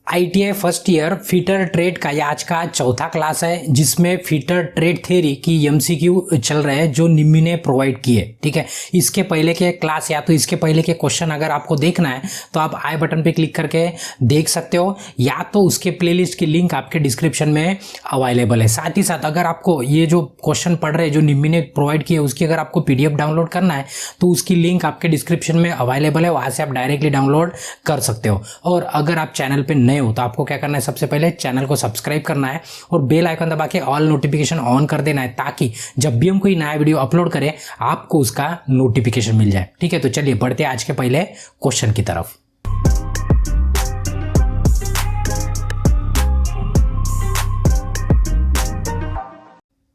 ITI first year fitter trade का ये आज का चौथा क्लास है, जिसमें फीटर ट्रेड थ्योरी की MCQ चल रहे हैं जो निम्मी ने प्रोवाइड किए। ठीक है, इसके पहले के क्लास या तो इसके पहले के क्वेश्चन अगर आपको देखना है तो आप आई बटन पे क्लिक करके देख सकते हो, या तो उसके प्लेलिस्ट की लिंक आपके डिस्क्रिप्शन में अवेलेबल है। साथ ही साथ अगर आपको ये जो क्वेश्चन पढ़ रहे हैं जो निम्मी ने प्रोवाइड किए उसकी अगर आपको PDF डाउनलोड करना है तो उसकी लिंक आपके डिस्क्रिप्शन में अवेलेबल है, वहां से आप डायरेक्टली डाउनलोड कर सकते हो। और अगर आप चैनल पे नए हो तो आपको क्या करना है, सबसे पहले चैनल को सब्सक्राइब करना है और बेल आइकन दबा के ऑल नोटिफिकेशन ऑन कर देना है, ताकि जब भी हम कोई नया वीडियो अपलोड करें आपको उसका नोटिफिकेशन मिल जाए। ठीक है, तो चलिए बढ़ते हैं आज के पहले क्वेश्चन की तरफ।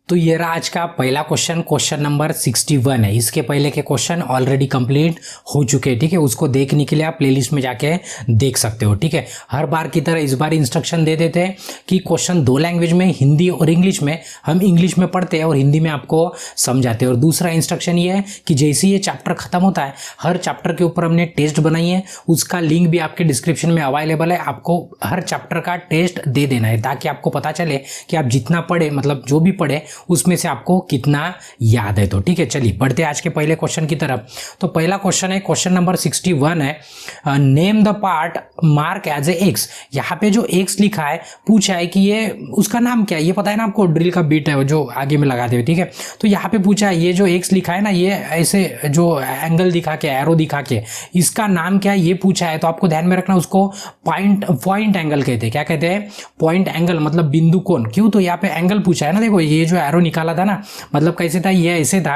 तो ये रहा आज का पहला क्वेश्चन, क्वेश्चन नंबर 61 है। इसके पहले के क्वेश्चन ऑलरेडी कंप्लीट हो चुके हैं। ठीक है, उसको देखने के लिए आप प्लेलिस्ट में जाके देख सकते हो। ठीक है, हर बार की तरह इस बार इंस्ट्रक्शन दे देते हैं कि क्वेश्चन दो लैंग्वेज में, हिंदी और इंग्लिश में। हम इंग्लिश में पढ़ते हैं और हिंदी में आपको समझाते हैं। और दूसरा इंस्ट्रक्शन ये है कि जैसे ये चैप्टर खत्म होता है, हर चैप्टर के ऊपर हमने टेस्ट बनाई है, उसका लिंक भी आपके डिस्क्रिप्शन में अवेलेबल है। आपको हर चैप्टर का टेस्ट दे देना है ताकि आपको पता चले कि आप जितना पढ़े, मतलब जो भी पढ़े उसमें से आपको कितना याद है। तो ठीक है, चलिए बढ़ते हैं आज के पहले क्वेश्चन की तरफ। तो पहला क्वेश्चन है, क्वेश्चन नंबर 61 है, name the part mark as A X. यहाँ पे जो एक्स लिखा है पूछा है कि ये उसका नाम क्या है। ये पता है ना आपको, ड्रिल का बीट है जो आगे में लगाते हुए। ठीक है, तो यहाँ पे पूछा है ये जो एक्स लिखा है ना, ये ऐसे जो एंगल दिखा के, एरो दिखा के, इसका नाम क्या है ये पूछा है। तो आपको ध्यान में रखना, उसको पॉइंट एंगल कहते हैं। क्या कहते हैं? पॉइंट एंगल, मतलब बिंदु कोण। क्यों? तो यहाँ पे एंगल पूछा है ना। देखो ये जो एरो निकाला था ना, मतलब कैसे था, ये ऐसे था,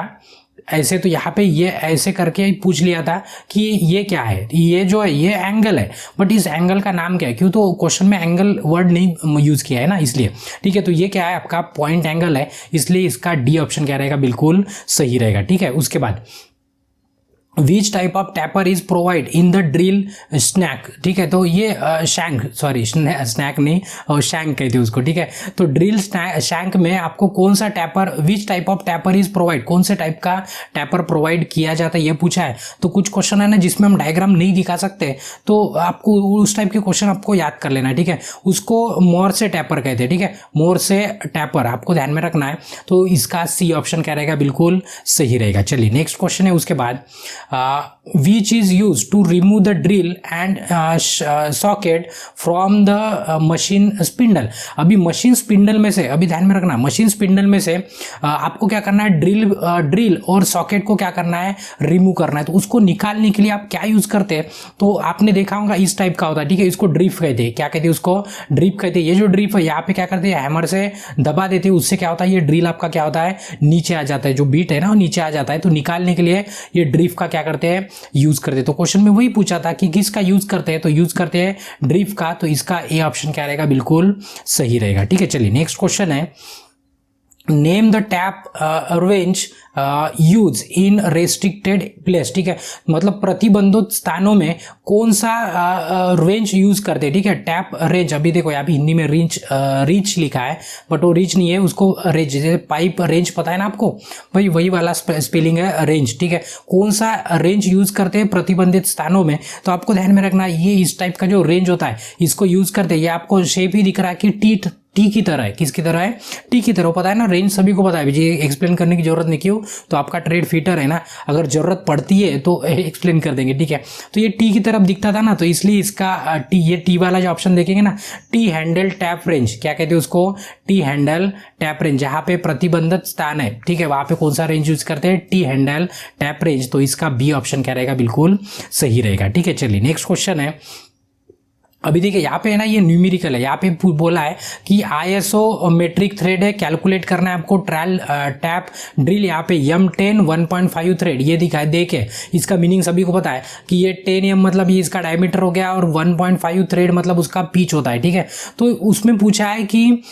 ऐसे। तो यहाँ पे ये ऐसे करके पूछ लिया था कि ये क्या है, ये जो है ये एंगल है, बट इस एंगल का नाम क्या है। क्यों? तो क्वेश्चन में एंगल वर्ड नहीं यूज किया है ना, इसलिए। ठीक है, तो ये क्या है, आपका पॉइंट एंगल है, इसलिए इसका डी ऑप्शन क्या रहेगा, बिल्कुल सही रहेगा। ठीक है, उसके बाद Which type of tapper is provide in the drill snag। ठीक है, तो ये शैंक, सॉरी स्नैक नहीं, और शैंक कहते हैं उसको। ठीक है, तो ड्रिल शैंक में आपको कौन सा tapper, which type of tapper is provide, कौन से टाइप का टैपर प्रोवाइड किया जाता है ये पूछा है। तो कुछ क्वेश्चन है ना जिसमें हम डायग्राम नहीं दिखा सकते, तो आपको उस टाइप के क्वेश्चन आपको याद कर लेना है। ठीक है, उसको मोर से टैपर कहते हैं। ठीक है, मोर से टैपर आपको ध्यान में रखना है। तो इसका सी ऑप्शन क्या रहेगा, बिल्कुल सही रहेगा। चलिए नेक्स्ट क्वेश्चन है, उसके बाद which is used to remove the drill and socket from the machine spindle। अभी मशीन स्पिंडल में से, अभी ध्यान में रखना, मशीन स्पिंडल में से आपको क्या करना है, ड्रिल और सॉकेट को क्या करना है, रिमूव करना है। तो उसको निकालने के लिए आप क्या यूज करते हैं, तो आपने देखा होगा इस टाइप का होता है। ठीक है, इसको ड्रिप कहते हैं। क्या कहते हैं उसको? ड्रिप कहते हैं। ये जो ड्रिप है यहाँ पे क्या करते हैं, हैमर से दबा देते हैं, उससे क्या होता है, ये ड्रिल आपका क्या होता है, नीचे आ जाता है, जो बीट है ना वो नीचे आ जाता है। तो निकालने के लिए ये ड्रिप का क्या करते हैं, यूज करते हैं। तो क्वेश्चन में वही पूछा था कि किसका यूज करते हैं, तो यूज करते हैं ड्रिप का। तो इसका ए ऑप्शन क्या रहेगा, बिल्कुल सही रहेगा। ठीक है, चलिए नेक्स्ट क्वेश्चन है, name the tap range use in restricted place. ठीक है, मतलब प्रतिबंधित स्थानों में कौन सा रेंज यूज करते हैं। ठीक है, टैप रेंज, अभी देखो यहाँ पे हिंदी में रीच लिखा है, बट वो रीच नहीं है, उसको रेंज, जैसे पाइप रेंज पता है ना आपको, भाई वही वाला स्पेलिंग है रेंज। ठीक है, कौन सा रेंज यूज करते हैं प्रतिबंधित स्थानों में। तो आपको ध्यान में रखना, ये इस टाइप का जो रेंज होता है इसको यूज करते हैं। ये आपको शेप ही दिख रहा है कि टी की तरह है। किसकी तरह है? टी की तरह। पता है ना, रेंज सभी को पता है, ये एक्सप्लेन करने की जरूरत नहीं। क्यों? तो आपका ट्रेड फीटर है ना, अगर जरूरत पड़ती है तो एक्सप्लेन कर देंगे। ठीक है, तो ये टी की तरफ दिखता था ना, तो इसलिए इसका टी, ये टी वाला जो ऑप्शन देखेंगे ना, टी हैंडल टैप रेंज, क्या कहते हैं उसको, टी हैंडल टैप रेंज, जहां पे प्रतिबंधित स्थान है। ठीक है, वहां पे कौन सा रेंज यूज करते हैं, टी हैंडल टैप रेंज। तो इसका बी ऑप्शन क्या रहेगा, बिल्कुल सही रहेगा। ठीक है, चलिए नेक्स्ट क्वेश्चन है। अभी देखिए यहाँ पे है ना, ये न्यूमेरिकल है। यहाँ पे बोला है कि ISO मेट्रिक थ्रेड है, कैलकुलेट करना है आपको ट्रायल टैप ड्रिल। यहाँ पे M10 1.5 थ्रेड ये दिखाई, देखे इसका मीनिंग सभी को पता है कि ये 10 M मतलब ये इसका डायमीटर हो गया, और 1.5 थ्रेड मतलब उसका पिच होता है। ठीक है, तो उसमें पूछा है कि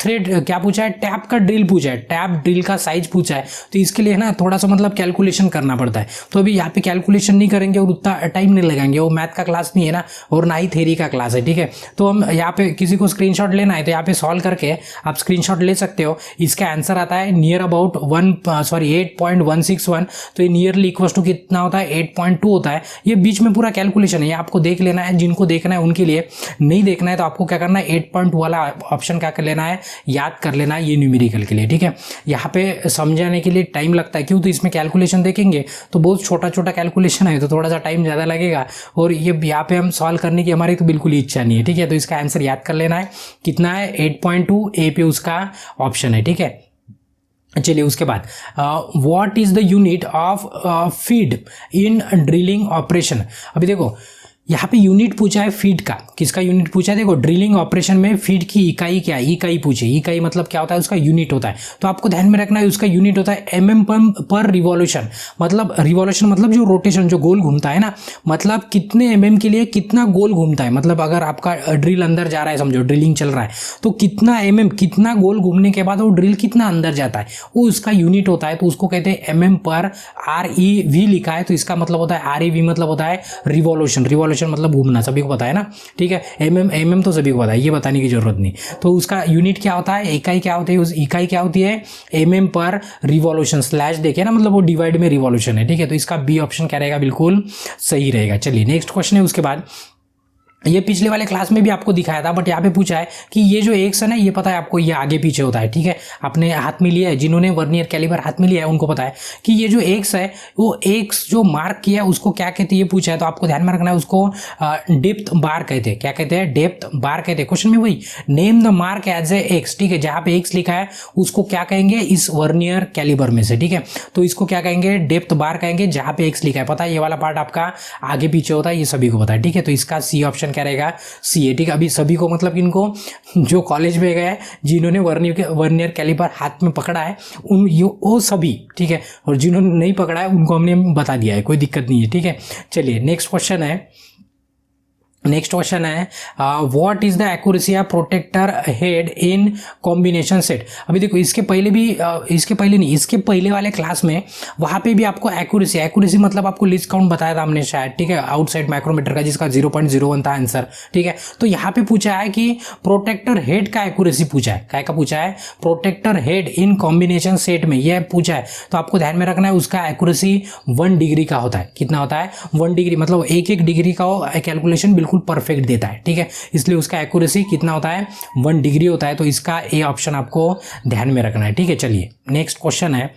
थ्रेड क्या पूछा है, टैप का ड्रिल पूछा है, टैप ड्रिल का साइज पूछा है। तो इसके लिए ना थोड़ा सा मतलब कैलकुलेशन करना पड़ता है। तो अभी यहाँ पे कैलकुलेशन नहीं करेंगे और उतना टाइम नहीं लगाएंगे, वो मैथ का क्लास नहीं है ना, और ना ही थ्योरी का क्लास है, ठीक है। तो हम यहाँ पे किसी को स्क्रीनशॉट लेना है तो यहाँ पे सॉल्व करके आप स्क्रीनशॉट ले सकते हो। इसका आंसर आता है नियर अबाउट 8.161, तो ये नियरली इक्वल टू कितना होता है 8.2 होता है। ये बीच में पूरा कैलकुलेशन है, ये आपको देख लेना है, जिनको देखना है उनके लिए, नहीं देखना है तो आपको क्या करना है 8.2 वाला ऑप्शन क्या कर लेना है, याद कर लेना है, ये न्यूमेरिकल के लिए, ठीक है। यहाँ पे समझाने के लिए टाइम लगता है, क्यों, तो इसमें कैलकुलेशन देखेंगे तो बहुत छोटा छोटा कैलकुलेशन है, तो थोड़ा सा टाइम ज़्यादा लगेगा, और ये यहाँ पे हम सॉल्व करने की हमारी तो बिल्कुल ही इच्छा नहीं है, ठीक है। तो इसका आंसर याद कर लेना है, कितना है 8.2, ए पे उसका ऑप्शन है, ठीक है। चलिए उसके बाद what is the unit of feed in drilling operation. अभी देखो यहाँ पे यूनिट पूछा है फीड का, किसका यूनिट पूछा है, देखो ड्रिलिंग ऑपरेशन में फीड की इकाई क्या है, इकाई पूछे, इकाई मतलब क्या होता है, उसका यूनिट होता है। तो आपको ध्यान में रखना है उसका यूनिट होता है mm पर रिवॉल्यूशन, मतलब रिवॉल्यूशन मतलब जो रोटेशन, जो गोल घूमता है ना, मतलब कितने mm के लिए कितना गोल घूमता है, मतलब अगर आपका ड्रिल अंदर जा रहा है, समझो ड्रिलिंग चल रहा है, तो कितना mm, कितना गोल घूमने के बाद वो ड्रिल कितना अंदर जाता है, वो उसका यूनिट होता है। तो उसको कहते हैं mm पर REV लिखा है, तो इसका मतलब होता है REV मतलब होता है रिवॉल्यूशन, रिवॉल्यूशन मतलब घूमना, सभी को पता है ना, ठीक है। mm तो सभी को पता है, ये बताने की जरूरत नहीं। तो उसका यूनिट क्या होता है, इकाई क्या होती है, उस इकाई क्या होती है mm पर रिवॉल्यूशन, स्लैश देखे ना, मतलब वो डिवाइड में रिवॉल्यूशन है, ठीक है। तो इसका बी ऑप्शन क्या रहेगा, बिल्कुल सही रहेगा। चलिए नेक्स्ट क्वेश्चन है उसके बाद, ये पिछले वाले क्लास में भी आपको दिखाया था, बट यहाँ पे पूछा है कि ये जो एक्स है ना, ये पता है आपको, ये आगे पीछे होता है, ठीक है। आपने हाथ में लिया है, जिन्होंने वर्नियर कैलिपर हाथ में लिया है उनको पता है कि ये जो एक्स है, वो एक्स जो मार्क किया है उसको क्या कहते हैं, ये पूछा है। तो आपको ध्यान में रखना है, उसको डेप्थ बार कहते हैं। क्या कहते हैं, डेप्थ बार कहते हैं। क्वेश्चन में वही, name the mark as A X, ठीक है। जहाँ पे एक्स लिखा है उसको क्या कहेंगे, इस वर्नियर कैलिबर में से, ठीक है। तो इसको क्या कहेंगे, डेप्थ बार कहेंगे, जहाँ पे एक्स लिखा है। पता है ये वाला पार्ट आपका आगे पीछे होता है, ये सभी को पता है, ठीक है। तो इसका सी ऑप्शन क्या रहेगा, सी है, ठीक है। अभी सभी को मतलब इनको जो कॉलेज में गए, जिन्होंने वर्नियर कैलिपर हाथ में पकड़ा है, उन वो सभी, ठीक है। और जिन्होंने नहीं पकड़ा है उनको हमने बता दिया है, कोई दिक्कत नहीं है, ठीक है। चलिए नेक्स्ट क्वेश्चन है what is the accuracy of protractor head in combination set. अभी देखो इसके पहले वाले क्लास में वहां पे भी आपको एक्यूरेसी मतलब आपको लीस्ट काउंट बताया था हमने शायद, ठीक है, आउटसाइड माइक्रोमीटर का, जिसका 0.01 था आंसर, ठीक है। तो यहाँ पे पूछा है कि प्रोटेक्टर हेड का एक्यूरेसी पूछा है, क्या का पूछा है, protractor head in combination set में यह पूछा है। तो आपको ध्यान में रखना है उसका एक्यूरेसी 1 डिग्री का होता है। कितना होता है, 1 डिग्री, मतलब 1 डिग्री का कैलकुलेशन बिल्कुल परफेक्ट देता है, ठीक है। इसलिए उसका एक्यूरेसी कितना होता है, 1 डिग्री होता है। तो इसका ए ऑप्शन आपको ध्यान में रखना है, ठीक है। चलिए नेक्स्ट क्वेश्चन है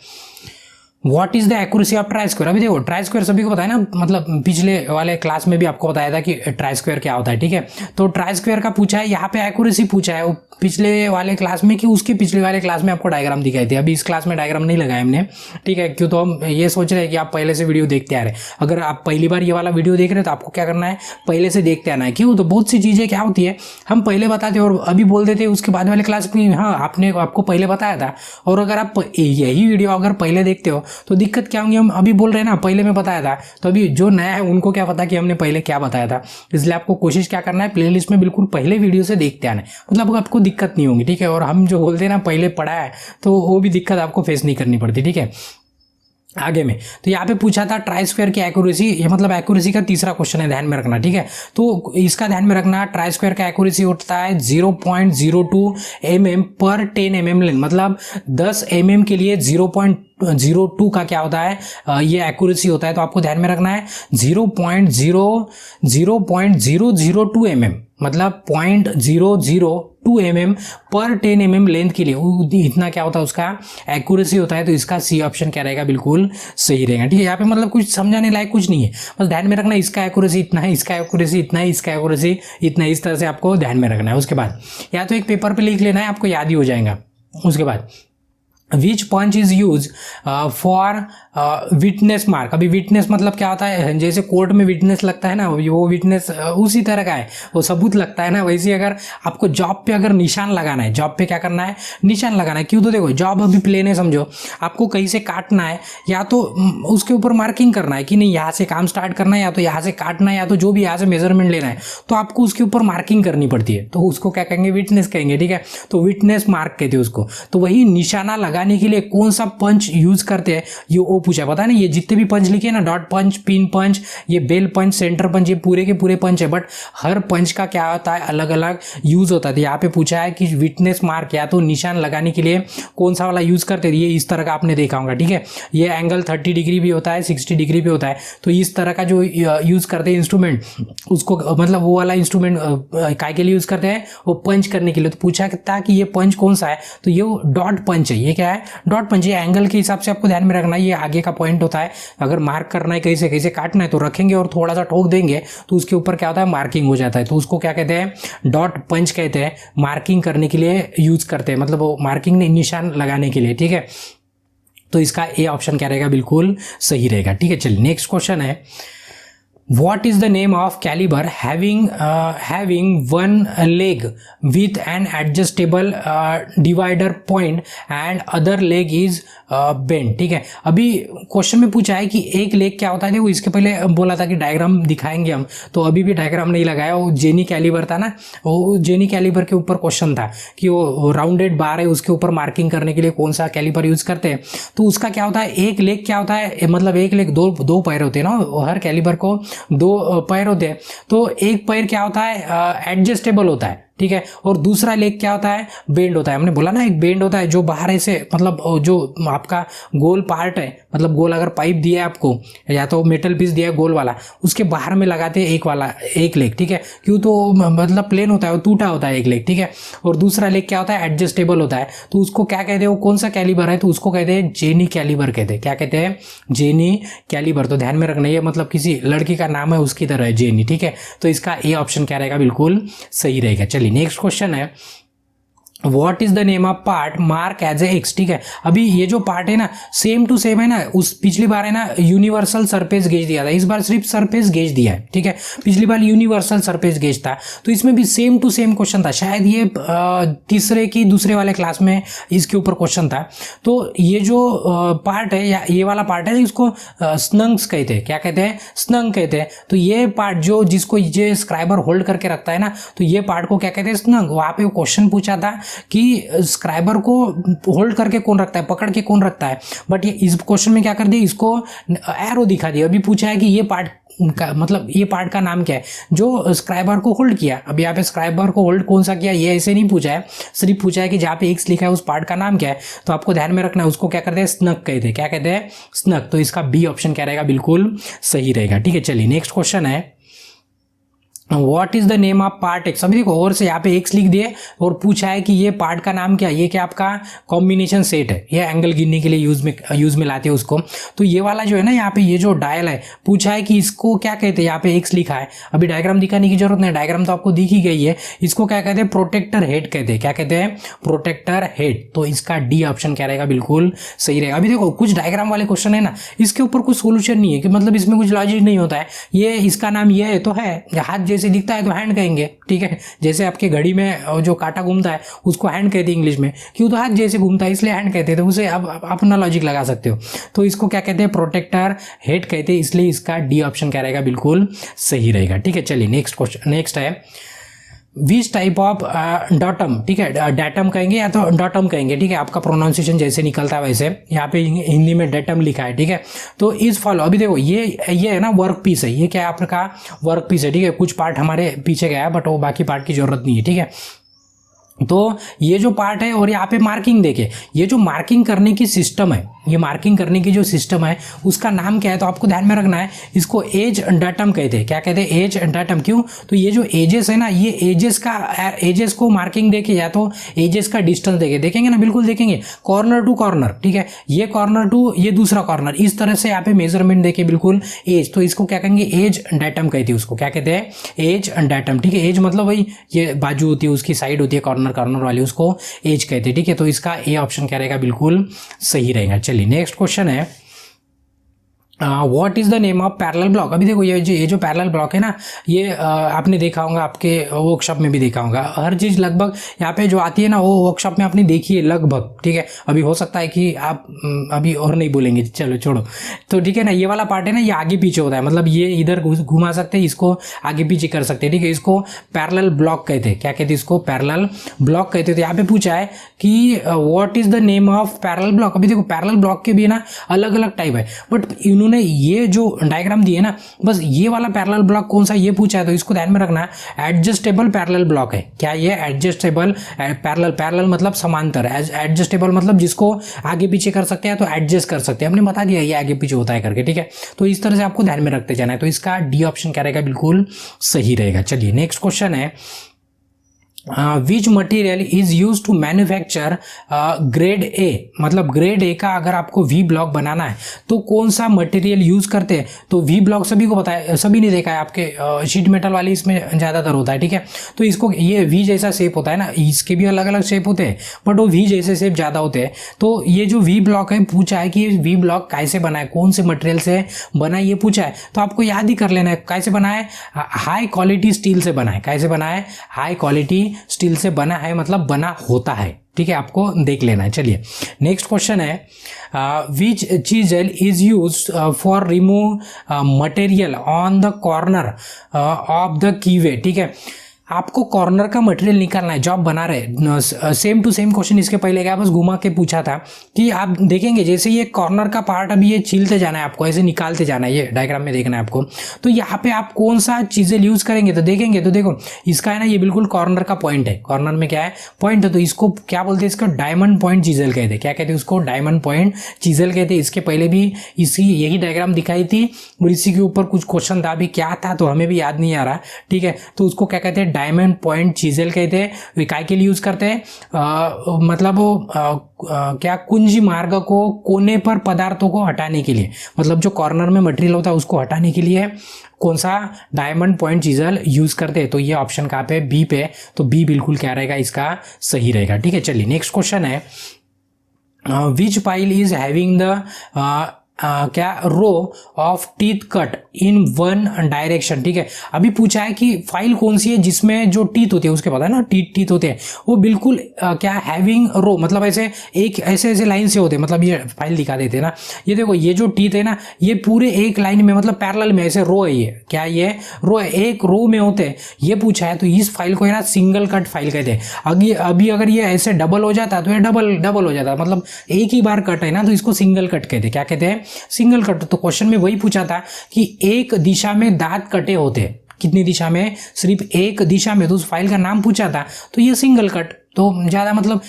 what is the accuracy of try square. अभी देखो ट्राई स्क्वायर सभी को पता है ना, मतलब पिछले वाले क्लास में भी आपको बताया था कि ट्राई स्क्वायर क्या होता है, ठीक है। तो ट्राई स्क्वायर का पूछा है, यहाँ पे एक्यूरेसी पूछा है, पिछले वाले क्लास में कि उसके पिछले वाले क्लास में आपको डायग्राम दिखाई थे। अभी इस क्लास में डायग्राम नहीं लगाया हमने, ठीक है, क्यों, तो हम ये सोच रहे हैं कि आप पहले से वीडियो देखते आ रहे हैं। अगर आप पहली बार ये वाला वीडियो देख रहे हैं तो आपको क्या करना है, पहले से देखते आना है। क्यों, तो बहुत सी चीज़ें क्या होती है, हम पहले बताते और अभी बोल देते, उसके बाद वाले क्लास में हाँ आपको पहले बताया था, और अगर आप यही वीडियो अगर पहले देखते हो तो दिक्कत क्या होंगी, हम अभी बोल रहे हैं ना पहले में बताया था, तो अभी जो नया है उनको क्या पता कि हमने पहले क्या बताया था। इसलिए आपको कोशिश क्या करना है, प्लेलिस्ट में बिल्कुल पहले वीडियो से देखते आना है, मतलब आपको दिक्कत नहीं होगी, ठीक है। और हम जो बोलते हैं ना पहले पढ़ा है, तो वो भी दिक्कत आपको फेस नहीं करनी पड़ती, ठीक है। आगे में तो यहाँ पे पूछा था ट्राई स्क्वायर की एक्यूरेसी, ये मतलब एक्यूरेसी का तीसरा क्वेश्चन है, ध्यान में रखना, ठीक है। तो इसका ध्यान में रखना, ट्राई स्क्वायर का एक्यूरेसी होता है 0.02 mm पर 10 mm लेंथ, मतलब 10 mm के लिए 0.02 का क्या होता है, ये एक्यूरेसी होता है। तो आपको ध्यान में रखना है 0.002 mm, मतलब 0.002 mm पर 10 mm लेंथ के लिए इतना क्या होता है, उसका एक्यूरेसी होता है। तो इसका सी ऑप्शन क्या रहेगा, बिल्कुल सही रहेगा, ठीक है। यहाँ पे मतलब कुछ समझाने लायक कुछ नहीं है, बस ध्यान में रखना इसका एक्यूरेसी इतना है, इसका एक्यूरेसी इतना है, इसका एक्यूरेसी इतना है, इस तरह से आपको ध्यान में रखना है। उसके बाद या तो एक पेपर पे लिख लेना है, आपको याद ही हो जाएगा। उसके बाद which punch is use for witness mark. अभी विटनेस मतलब क्या होता है, जैसे कोर्ट में विटनेस लगता है ना, वो विटनेस उसी तरह का है, वो सबूत लगता है ना। वैसे अगर आपको जॉब पे अगर निशान लगाना है, जॉब पे क्या करना है, निशान लगाना है। क्यों, तो देखो जॉब अभी प्लेन है, समझो आपको कहीं से काटना है, या तो उसके ऊपर मार्किंग करना है कि नहीं यहाँ से काम स्टार्ट करना है, या तो यहाँ से काटना है, या तो जो भी यहाँ से मेजरमेंट लेना है, तो आपको उसके ऊपर मार्किंग करनी पड़ती है। तो उसको क्या कहेंगे, विटनेस कहेंगे, ठीक है। तो विटनेस मार्क कहते हैं उसको। तो वही निशाना लगा लगाने के लिए कौन सा पंच यूज करते हैं, ये वो पूछा है। पता है ना, ये जितने भी पंच लिखे ना, डॉट पंच, पिन पंच, ये बेल पंच, सेंटर पंच, ये पूरे के पूरे पंच है, बट हर पंच का क्या होता है, अलग अलग यूज होता है। यहाँ पे पूछा है कि विटनेस मार्क या तो निशान लगाने के लिए कौन सा वाला यूज करते हैं, ये इस तरह का आपने देखा होगा, ठीक है। ये एंगल 30 डिग्री भी होता है, 60 डिग्री भी होता है, तो इस तरह का जो यूज करते हैं इंस्ट्रूमेंट, उसको मतलब वो वाला इंस्ट्रूमेंट काय के लिए यूज करते हैं, वो पंच करने के लिए। तो पूछा था कि ये पंच कौन सा है, तो ये डॉट पंच है। ये क्या है, डॉट पंच। ये एंगल के हिसाब से आपको ध्यान में रखना, ये आगे का पॉइंट होता है। अगर मार्क करना है, कैसे कैसे काटना है, तो रखेंगे और थोड़ा सा ठोक देंगे तो उसके ऊपर क्या होता है, मार्किंग हो जाता है। तो उसको क्या कहते हैं, डॉट पंच कहते हैं। मार्किंग करने के लिए यूज करते हैं, मतलब वो मार्किंग निशान लगाने के लिए, ठीक है। तो इसका ए ऑप्शन क्या रहेगा, बिल्कुल सही रहेगा, ठीक है। चलिए नेक्स्ट क्वेश्चन है, What is the name of caliber having one leg with an adjustable divider point and other leg is bent, ठीक है। अभी क्वेश्चन में पूछा है कि एक लेग क्या होता है। देखो इसके पहले बोला था कि डायग्राम दिखाएंगे हम, तो अभी भी डायग्राम नहीं लगाया। वो जेनी कैलिबर था ना, वो जेनी कैलिबर के ऊपर क्वेश्चन था कि वो राउंडेड बार है, उसके ऊपर मार्किंग करने के लिए कौन सा कैलिबर यूज करते हैं। तो उसका क्या होता है, एक लेग क्या होता है, मतलब एक लेग दो पैर होते हैं ना, हर कैलिबर को दो पैर होते हैं। तो एक पैर क्या होता है, एडजस्टेबल होता है, ठीक है, और दूसरा लेग क्या होता है, बेंड होता है। हमने बोला ना, एक बेंड होता है जो बाहर ऐसे, मतलब जो आपका गोल पार्ट है, मतलब गोल अगर पाइप दिया है आपको या तो मेटल पीस दिया है गोल वाला, उसके बाहर में लगाते हैं एक लेग, ठीक है। क्यों, तो मतलब प्लेन होता है, वो टूटा होता है एक लेग, ठीक है। और दूसरा लेग क्या होता है, एडजस्टेबल होता है। तो उसको क्या कहते हैं, वो कौन सा कैलिबर है, तो उसको कहते हैं जेनी कैलिबर कहते हैं। क्या कहते हैं, जेनी कैलिबर। तो ध्यान में रखना, ये मतलब किसी लड़की का नाम है उसकी तरह है, जेनी, ठीक है। तो इसका ए ऑप्शन क्या रहेगा, बिल्कुल सही रहेगा। चलिए नेक्स्ट क्वेश्चन है, what is the name of part mark as A X, ठीक है। अभी ये जो पार्ट है ना, सेम टू सेम है ना, उस पिछली बार है ना यूनिवर्सल सरफेस गेज दिया था, इस बार सिर्फ सरफेस गेज दिया है, ठीक है। पिछली बार यूनिवर्सल सरफेस गेज था, तो इसमें भी सेम टू सेम क्वेश्चन था। शायद ये तीसरे की दूसरे वाले क्लास में इसके ऊपर क्वेश्चन था। तो ये जो पार्ट है, या ये वाला पार्ट है, इसको स्नंग्स कहते हैं। क्या कहते हैं, स्नंग कहते हैं। तो ये पार्ट जिसको ये स्क्राइबर होल्ड करके रखता है ना, तो ये पार्ट को क्या कहते हैं, स्नंग। वहां पे क्वेश्चन पूछा था कि स्क्राइबर को होल्ड करके कौन रखता है, पकड़ के कौन रखता है, बट ये इस क्वेश्चन में क्या कर दिया, इसको एरो दिखा दिया। अभी पूछा है कि ये पार्ट का मतलब ये पार्ट का नाम क्या है जो स्क्राइबर को होल्ड किया। अभी यहाँ पे स्क्राइबर को होल्ड कौन सा किया, ये ऐसे नहीं पूछा है, सिर्फ पूछा है कि जहाँ पे एक्स लिखा है उस पार्ट का नाम क्या है। तो आपको ध्यान में रखना है, उसको क्या कहते हैं, स्नग कहते हैं। क्या कहते हैं, स्नग। तो इसका बी ऑप्शन क्या रहेगा, बिल्कुल सही रहेगा, ठीक है। चलिए नेक्स्ट क्वेश्चन है, what is the name of part x. अभी देखो और से यहाँ पे एक्स लिख दिए और पूछा है कि ये पार्ट का नाम क्या है। ये क्या आपका कॉम्बिनेशन सेट है, ये एंगल गिनने के लिए यूज में लाते हैं उसको। तो ये वाला जो है ना, यहाँ पे ये जो डायल है, पूछा है कि इसको क्या कहते हैं। यहाँ पे एक्स लिखा है, अभी डायग्राम दिखाने की जरूरत नहीं, डायग्राम तो आपको दिख ही गई है। इसको क्या कहते हैं, प्रोटेक्टर हेड कहते हैं। क्या कहते हैं, प्रोटेक्टर हेड। तो इसका डी ऑप्शन क्या रहेगा, बिल्कुल सही रहेगा। अभी देखो कुछ डायग्राम वाले क्वेश्चन है ना, इसके ऊपर कुछ सोल्यूशन नहीं है, कि मतलब इसमें कुछ लॉजिक नहीं होता है। ये इसका नाम ये है तो है, हाथ जैसे दिखता है तो हैंड कहेंगे, ठीक है। जैसे आपके घड़ी में जो कांटा घूमता है उसको हैंड कहते हैं इंग्लिश में, क्यों, तो हाथ जैसे घूमता है इसलिए हैंड कहते हैं। तो उसे आप अपना लॉजिक लगा सकते हो। तो इसको क्या कहते हैं, प्रोटेक्टर हेड कहते हैं, इसलिए इसका डी ऑप्शन क्या रहेगा, बिल्कुल सही रहेगा, ठीक है। चलिए नेक्स्ट क्वेश्चन, नेक्स्ट है विच टाइप ऑफ डॉटम, ठीक है, डैटम कहेंगे या तो डॉटम कहेंगे, ठीक है। आपका प्रोनाउंसिएशन जैसे निकलता है वैसे, यहाँ पे हिंदी में डैटम लिखा है, ठीक है। तो इस फॉलो, अभी देखो ये है ना वर्क पीस है, ये क्या है आपका वर्क पीस है, ठीक है। कुछ पार्ट हमारे पीछे गया है, बट वो बाकी पार्ट की जरूरत नहीं है, ठीक है। तो ये जो पार्ट है और यहाँ पे मार्किंग देखे, ये जो मार्किंग करने की सिस्टम है, ये मार्किंग करने की जो सिस्टम है उसका नाम क्या है, तो आपको ध्यान में रखना है, इसको एज डाटम कहते हैं। क्या कहते हैं, एज डाटम। क्यों, तो ये जो एजेस है ना, ये एजेस को मार्किंग देके या तो एजेस का डिस्टेंस देखेंगे ना, बिल्कुल देखेंगे, कॉर्नर टू कॉर्नर, ठीक है। ये कॉर्नर टू ये दूसरा कॉर्नर, इस तरह से यहाँ पे मेजरमेंट देके बिल्कुल एज। तो इसको क्या कहेंगे, एज डाटम कहते हैं उसको। क्या कहते हैं, एज डाटम, ठीक है। एज मतलब वही ये बाजू होती है, उसकी साइड होती है कॉर्नर वाली, उसको एज कहते हैं, ठीक है। तो इसका ए ऑप्शन क्या रहेगा, बिल्कुल सही रहेगा। चलिए नेक्स्ट क्वेश्चन है, what is the name of parallel block. अभी देखो ये जो पैरेलल ब्लॉक है ना, ये आपने देखा होगा, आपके वर्कशॉप में भी देखा होगा। हर चीज़ लगभग यहाँ पे जो आती है ना वो वर्कशॉप में आपने देखी है लगभग, ठीक है। अभी हो सकता है कि आप अभी और नहीं बोलेंगे, चलो छोड़ो। तो ठीक है ना, ये वाला पार्ट है ना, ये आगे पीछे होता है, मतलब ये इधर घुमा सकते हैं, इसको आगे पीछे कर सकते हैं, ठीक है। इसको पैरेलल ब्लॉक कहते हैं। क्या कहते हैं इसको? पैरेलल ब्लॉक कहते हैं। तो यहाँ पे पूछा है कि what is the name of parallel block. अभी देखो पैरेलल ब्लॉक के भी ना अलग अलग टाइप है, बट इन्होंने ये जो डायग्राम दिए ना, बस ये वाला पैरेलल ब्लॉक कौन सा ये पूछा है, तो इसको ध्यान में रखना। एडजस्टेबल पैरेलल ब्लॉक है। क्या ये एडजस्टेबल पैरेलल? पैरेलल मतलब समांतर, एडजस्टेबल मतलब जिसको आगे पीछे कर सकते हैं तो एडजस्ट कर सकते हैं। हमने बता दिया ये आगे पीछे होता है करके, ठीक है। तो इस तरह से आपको ध्यान में रखते जाना है। तो इसका डी ऑप्शन क्या रहेगा? बिल्कुल सही रहेगा। चलिए नेक्स्ट क्वेश्चन है, which material is use to manufacture grade A. मतलब ग्रेड ए का अगर आपको वी ब्लॉक बनाना है तो कौन सा मटेरियल यूज करते हैं? तो वी ब्लॉक सभी को पता है, सभी ने देखा है, आपके शीट मेटल वाली इसमें ज़्यादातर होता है, ठीक है। तो इसको ये वी जैसा शेप होता है ना, इसके भी अलग अलग शेप होते हैं, बट वो वी जैसे शेप ज़्यादा होते हैं। तो ये जो वी ब्लॉक है, पूछा है कि ये वी ब्लॉक कैसे बना है, कौन से मटेरियल से बना है, ये पूछा है। तो आपको याद ही कर लेना है कैसे बना है। हाई क्वालिटी स्टील से बना है। कैसे बना है? हाई क्वालिटी स्टील से बना है, मतलब बना होता है, ठीक है। आपको देख लेना है। चलिए नेक्स्ट क्वेश्चन है, which chisel is use for remove material on the corner of the keyway. ठीक है, आपको कॉर्नर का मटेरियल निकालना है, जॉब बना रहे। सेम टू सेम क्वेश्चन इसके पहले गया, बस घुमा के पूछा था कि आप देखेंगे जैसे ये कॉर्नर का पार्ट अभी ये छीलते जाना है आपको, ऐसे निकालते जाना है, ये डायग्राम में देखना है आपको। तो यहाँ पे आप कौन सा चीज़ें यूज़ करेंगे तो देखेंगे, तो देखो इसका है ना, ये बिल्कुल कॉर्नर का पॉइंट है। कॉर्नर में क्या है? पॉइंट है। तो इसको क्या बोलते हैं? इसको डायमंड पॉइंट चीजल कहते हैं। क्या कहते हैं उसको? डायमंड पॉइंट चीजल कहते हैं। इसके पहले भी इसी यही डायग्राम दिखाई थी और इसी के ऊपर कुछ क्वेश्चन था, अभी क्या था तो हमें भी याद नहीं आ रहा, ठीक है। तो उसको क्या कहते हैं? डायमंड पॉइंट चीजल कहते हैं। काय के लिए यूज करते हैं? मतलब क्या कुंजी मार्ग को कोने पर पदार्थों को हटाने के लिए, मतलब जो कॉर्नर में मटेरियल होता है उसको हटाने के लिए कौन सा डायमंड पॉइंट चीजल यूज करते हैं। तो ये ऑप्शन कहाँ पे? बी पे। तो बी बिल्कुल क्या रहेगा? इसका सही रहेगा, ठीक है। चलिए नेक्स्ट क्वेश्चन है, which file is having the क्या row of teeth cut in one direction. ठीक है, अभी पूछा है कि फाइल कौन सी है जिसमें जो टीथ होती है, उसके पता है ना, टीथ होते हैं वो बिल्कुल क्या हैविंग रो, मतलब ऐसे एक ऐसे लाइन से होते हैं। मतलब ये फाइल दिखा देते हैं ना, ये देखो ये जो टीथ है ना, ये पूरे एक लाइन में, मतलब पैरेलल में ऐसे रो है। ये क्या? ये रो है, एक रो में होते हैं। ये पूछा है तो इस फाइल को है ना सिंगल कट फाइल कहते हैं। अभी अगर ये ऐसे डबल हो जाता तो ये डबल हो जाता, मतलब एक ही बार कट है ना, तो इसको सिंगल कट कहते हैं। क्या कहते हैं? Single cut. तो क्वेश्चन में वही पूछा था कि एक दिशा में दांत कटे होते, कितनी दिशा में? सिर्फ एक दिशा में। तो उस फाइल का नाम पूछा था, तो ये सिंगल कट। तो ज़्यादा मतलब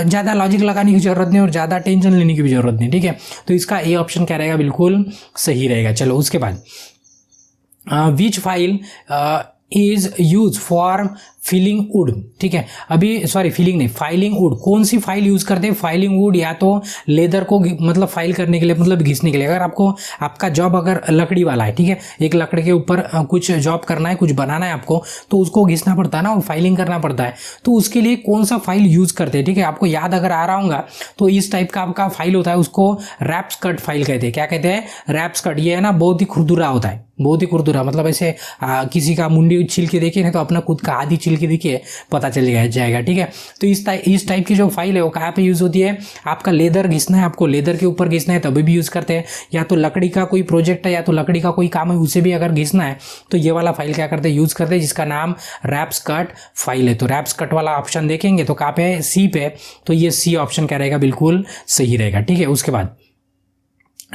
ज़्यादा लॉजिक लगाने की जरूरत नहीं और ज़्यादा टेंशन लेने की भी जरूरत नहीं, ठीक है। तो इसका ए ऑप्शन क्या रहेगा? बिल्कुल सही रहेगा। चलो उसके बाद, which file is use for filling wood. ठीक है, अभी सॉरी फिलिंग नहीं, फाइलिंग वुड। कौन सी फाइल यूज करते हैं? फाइलिंग वुड या तो लेदर को मतलब फाइल करने के लिए, मतलब घिसने के लिए। अगर आपको आपका जॉब अगर लकड़ी वाला है, ठीक है, एक लकड़ी के ऊपर कुछ जॉब करना है, कुछ बनाना है आपको, तो उसको घिसना पड़ता है ना, फाइलिंग करना पड़ता है। तो उसके लिए कौन सा फाइल यूज करते हैं? ठीक है, आपको याद अगर आ रहा होगा तो इस टाइप का आपका फाइल होता है, उसको रैप्स कट फाइल कहते हैं। क्या कहते हैं? रैप्स कट। ये है ना बहुत ही खुरदुरा होता है, बहुत ही खुरदुरा, मतलब ऐसे किसी का मुंडी छिल के देखिए ना, तो अपना खुद का आदि छिल के देखिए, पता चल जाएगा, ठीक है। तो इस टाइप की जो फाइल है वो कहाँ पे यूज़ होती है? आपका लेदर घिसना है, आपको लेदर के ऊपर घिसना है तभी भी यूज़ करते हैं, या तो लकड़ी का कोई प्रोजेक्ट है या तो लकड़ी का कोई काम है उसे भी अगर घिसना है तो ये वाला फाइल क्या करते हैं? यूज़ करते हैं, जिसका नाम रैप्स कट फाइल है। तो रैप्स कट वाला ऑप्शन देखेंगे तो कहाँ पे? सी पे। तो ये सी ऑप्शन क्या रहेगा? बिल्कुल सही रहेगा, ठीक है। उसके बाद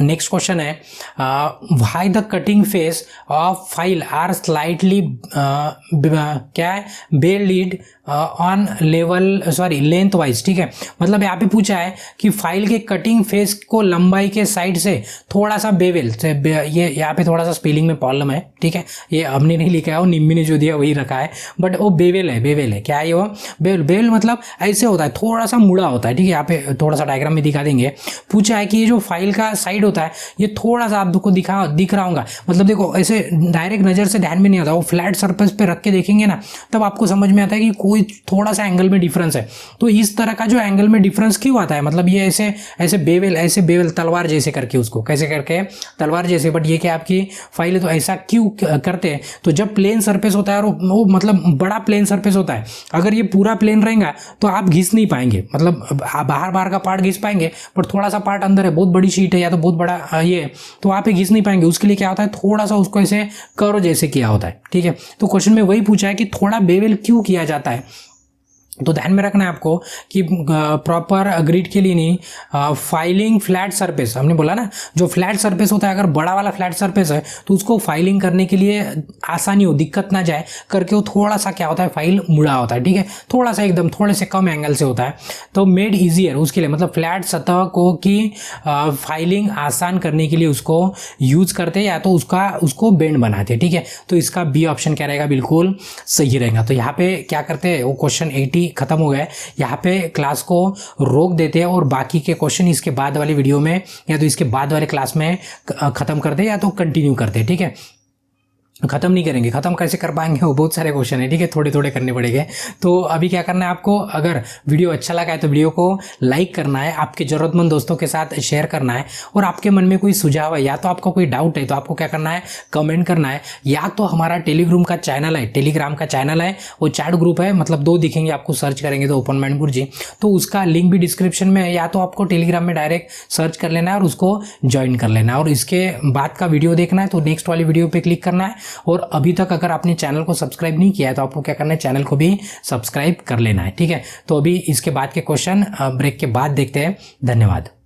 नेक्स्ट क्वेश्चन है, why the cutting face of file are slightly क्या है? Bevelled on level sorry length wise. ठीक है, मतलब यहाँ पे पूछा है कि फाइल के कटिंग फेस को लंबाई के साइड से थोड़ा सा बेवेल से ये यहाँ पे थोड़ा सा स्पेलिंग में प्रॉब्लम है, ठीक है, ये हमने नहीं लिखा है, वो निम्मी ने जो दिया वही रखा है, बट वो बेवेल है। क्या है वो? बेवेल मतलब ऐसे होता है, थोड़ा सा मुड़ा होता है, ठीक है। यहाँ पे थोड़ा सा डायग्राम में दिखा देंगे। पूछा है कि ये जो फाइल का साइड होता है ये थोड़ा सा आपको दिख रहा होगा, मतलब देखो ऐसे डायरेक्ट नज़र से ध्यान में नहीं आता, वो फ्लैट सरफेस पे रख के देखेंगे ना तब आपको समझ में आता है कि कोई थोड़ा सा एंगल में डिफरेंस है। तो इस तरह का जो एंगल में डिफरेंस क्यों आता है, मतलब ये ऐसे ऐसे बेवल तलवार जैसे करके, उसको कैसे करके तलवार जैसे, बट ये क्या आपकी फाइल है तो ऐसा क्यों करते हैं, तो जब प्लेन सरफेस होता है और वो मतलब बड़ा प्लेन सरफेस होता है, अगर ये पूरा प्लेन रहेगा तो आप घिस नहीं पाएंगे, मतलब बाहर का पार्ट घिस पाएंगे पर थोड़ा सा पार्ट अंदर है, बहुत बड़ी शीट है या तो बहुत बड़ा ये है, तो आप घिस नहीं पाएंगे। उसके लिए क्या होता है थोड़ा सा उसको ऐसे कर्व जैसे किया होता है, ठीक है। तो क्वेश्चन में वही पूछा है कि थोड़ा बेवल क्यों किया जाता है, तो ध्यान में रखना है आपको कि प्रॉपर ग्रिड के लिए नहीं, फाइलिंग फ्लैट सरफेस हमने बोला ना, जो फ्लैट सरफेस होता है अगर बड़ा वाला फ्लैट सरफेस है तो उसको फाइलिंग करने के लिए आसानी हो, दिक्कत ना जाए करके वो थोड़ा सा क्या होता है फाइल मुड़ा होता है, ठीक है, थोड़ा सा एकदम थोड़े से कम एंगल से होता है, तो मेड ईजियर उसके लिए, मतलब फ्लैट सतह को की फाइलिंग आसान करने के लिए उसको यूज करते हैं या तो उसको बेंड बनाते हैं, ठीक है। तो इसका बी ऑप्शन क्या रहेगा, बिल्कुल सही रहेगा। तो यहाँ पे क्या करते हैं वो क्वेश्चन 80 खत्म हो गया, यहाँ पे क्लास को रोक देते हैं और बाकी के क्वेश्चन इसके बाद वाले वीडियो में या तो इसके बाद वाले क्लास में खत्म करते हैं या तो कंटिन्यू करते हैं, ठीक है। खत्म नहीं करेंगे, खत्म कैसे कर पाएंगे, वो बहुत सारे क्वेश्चन है, ठीक है, थोड़े थोड़े करने पड़ेंगे। तो अभी क्या करना है आपको, अगर वीडियो अच्छा लगा है तो वीडियो को लाइक करना है, आपके ज़रूरतमंद दोस्तों के साथ शेयर करना है, और आपके मन में कोई सुझाव है या तो आपका कोई डाउट है तो आपको क्या करना है कमेंट करना है, या तो हमारा टेलीग्राम का चैनल है, वो चैट ग्रुप है, मतलब 2 दिखेंगे आपको, सर्च करेंगे तो ओपन माइंड गुरुजी, तो उसका लिंक भी डिस्क्रिप्शन में है, या तो आपको टेलीग्राम में डायरेक्ट सर्च कर लेना है और उसको ज्वाइन कर लेना है, और इसके बाद का वीडियो देखना है तो नेक्स्ट वाली वीडियो पर क्लिक करना है। और अभी तक अगर आपने चैनल को सब्सक्राइब नहीं किया है तो आपको क्या करना है चैनल को भी सब्सक्राइब कर लेना है, ठीक है। तो अभी इसके बाद के क्वेश्चन ब्रेक के बाद देखते हैं। धन्यवाद।